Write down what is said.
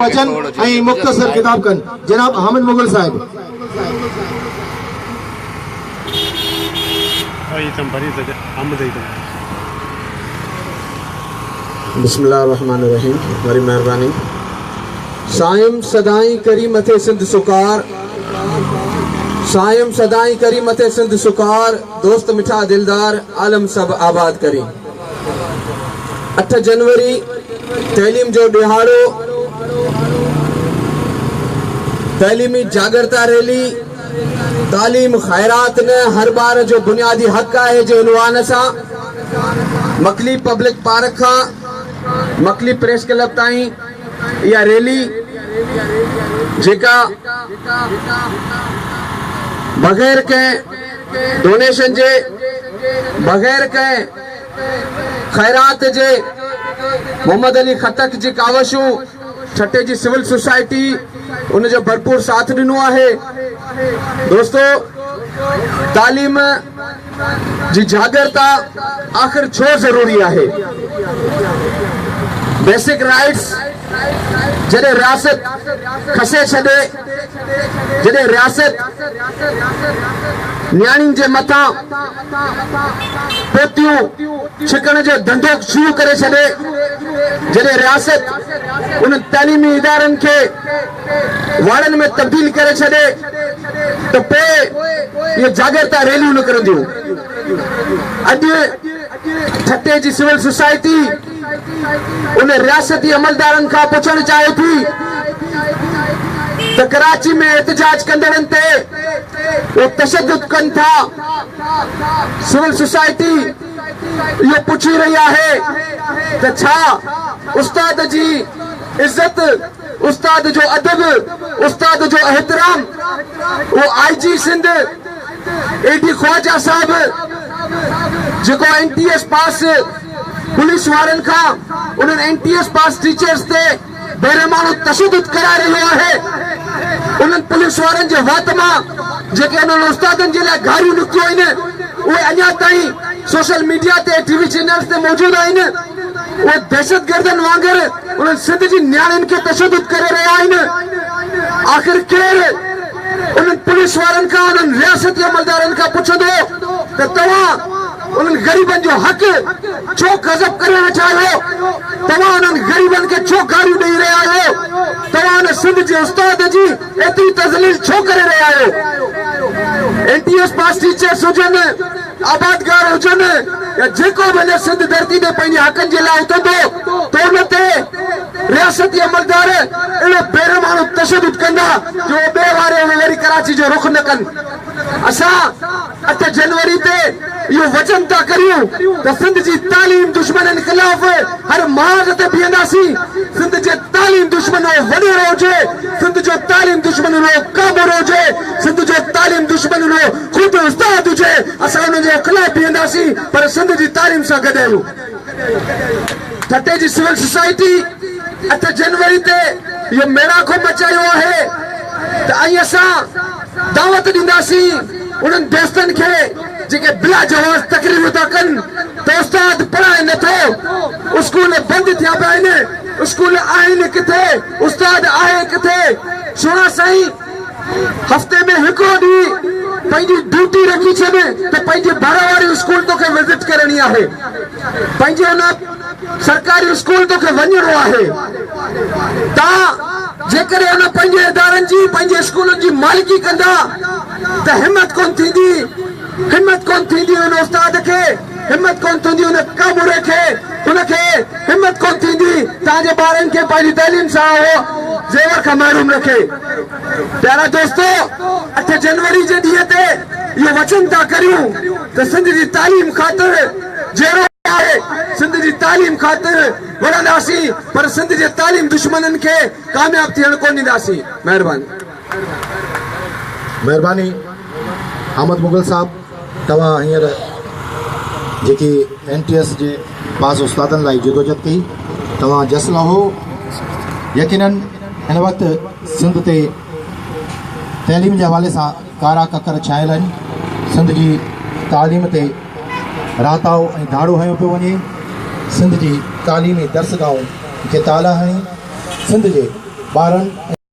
वचन मुख्तसर किताब कन जनाब हामिद मुगल साहब। बिस्मिल्लाहिर्रहमानिर्रहीम। बड़ी मेहरबानी। सायम सदाई करी मथे सिंध सुकार, सायम सदाई करी मथे सिंध सुकार, दोस्त मिठा दिलदार आलम सब आबाद करी। 8 जनवरी तैलीम जो दिहाड़ो, तैलीमी जागरता रैली, तालीम खैरात ने हर बार जो बुनियादी हक है जो उनवान सा मकली पब्लिक पार्क का मकली प्रेस क्लब ताई या रैली जेका बगैर के डोनेशन जे बगैर के खैरात जे मोहम्मद अली खटक जी कावशू छठे जी सिविल सोसाइटी उन जो भरपूर साथ दिनो है। दोस्तों, तालीम जी जागरता आखिर छो जरूरी है। बेसिक राइट्स जॾहिं रियासत खसे छॾे, जॾहिं रियासत न्याणियुनि जे मथां पोतियूं छिकण जो धंधो शुरू करे छॾे, जॾहिं रियासत उन तैलीमी इदारनि खे वाड़नि में तब्दील करे छॾे त पोइ ये जागरता रैलियूं निकिरंदियूं। अॼु छठे जी सिविल सोसाइटी उन रियासती अमलदारनि खां पुछणु चाहे थी त कराची में एहतजाज कंदड़नि ते वो तशद्दुद कनि था। सिविल सोसाइटी ये पूछी रही है त छा उस्ताद जी इज्जत, उस्ताद जो अदब, उस्ताद जो एहतराम वो आईजी सिंध एडी ख्वाजा साहब जो NTS पास पुलिस वारन का उन्होंने NTS पास टीचर्स ते बेरहमानो तशद्दुद करा रही है। उन्होंने पुलिस वारन जो वातमा जेके उन्होंने उस्तादन जे लाइ गारियूं निकितियूं आहिनि उहे अञा ताईं सोशल मीडिया ते टीवी चैनल्स ते मौजूद आहिनि। वो दहशतगर्दन वांगर उन्होंने सिंध जी न्याणियुनि खे तशद्दुद करे रहिया आहिनि। आखिर केरु उन्हनि पुलिस वारनि खां उन्हनि रियासती अमलदारनि खां पुछंदो त तव्हां उन्हनि ग़रीबनि जो हक़ छो गज़ब करे वेठा आहियो, तव्हां उन्हनि ग़रीबनि खे छो गारियूं ॾेई रहिया आहियो, तव्हां उन सिंध जे उस्ताद जी एतिरी तज़लील छो करे रहिया आहियो। NTS पास टीचर्स हुजनि, आबादगार हुजनि या जेको बि हिन सिंध धरती ते पंहिंजे हक़नि जे लाइ उथंदो त उन ते रियासती अमलदार अहिड़ो बेरहमानो तशद्दुद कंदा जो ॿिए वारे वरी कराची जो रुख न कनि। असां 8 जनवरी ते इहो वचन था करियूं त सिंध जी तालीम दुश्मननि खिलाफ़ हर मार्ग ते बीहंदासीं। सिंध जे तालीम दुश्मन वॾो हुजे, सिंध जो तालीम दुश्मन काबू हुजे, सिंध जो तालीम दुश्मन ख़ुदि उस्ताद हुजे, असां उन जे खिलाफ़ बीहंदासीं पर सिंध जी तालीम सां गॾु आहियूं। छठे जी सिविल सोसाइटी 8 जनवरी ते इहो मेड़ाको मचायो है त असां दावत ॾींदासीं उन्हनि दोस्तनि खे जेके बिला जवाज़ तकलीफ़ था कनि त उस्ताद पढ़ाए नथो, स्कूल बंदि थिया पिया आहिनि, स्कूल आहिनि किथे, उस्ताद आहे किथे। सुणा साईं, हफ़्ते में हिकिड़ो ॾींहुं पंहिंजी ड्यूटी रखी छॾ त पंहिंजे ॿार वारी स्कूल तोखे विज़िट करणी आहे, पंहिंजे उन सरकारी स्कूल तोखे वञिणो आहे। तव्हां जेकॾहिं उन पंहिंजे इदारनि जी पंहिंजे स्कूलनि जी मालिकी कंदा त हिम्मत कोन थींदी, हिम्मत कोन थींदी उन उस्ताद खे, हिम्मत कोन थींदी उन काबूरे खे, उनखे हिम्मत कोन थींदी तव्हांजे ॿारनि खे पंहिंजी तैलीम सां हो ज़ेवर खां महरूम रखे। प्यारा दोस्तों, 8 जनवरी जे ॾींहं ते इहो वचन था करियूं त सिंध जी तालीम ख़ातिर जहिड़ो आहे सिंध जी तालीम ख़ातिर वड़ंदासीं पर सिंध जे तालीम दुश्मननि खे कामयाब थियण कोन ॾींदासीं। महिरबानी। महिरबानी हामिद मुगल साहब, तव्हां हींअर जेकी NTS जे पास उस्तादनि लाइ जदोजहद कई तव्हां जसल हो। यकीनन हिन वक़्तु सिंध ते तैलीम जे हवाले सां कारा ककर छायल आहिनि। सिंध जी तालीम ते राताओ ऐं धाड़ो हयो पियो वञे। सिंध जी तालीमी दर्सगाहूं खे ताला हणी सिंध जे ॿारनि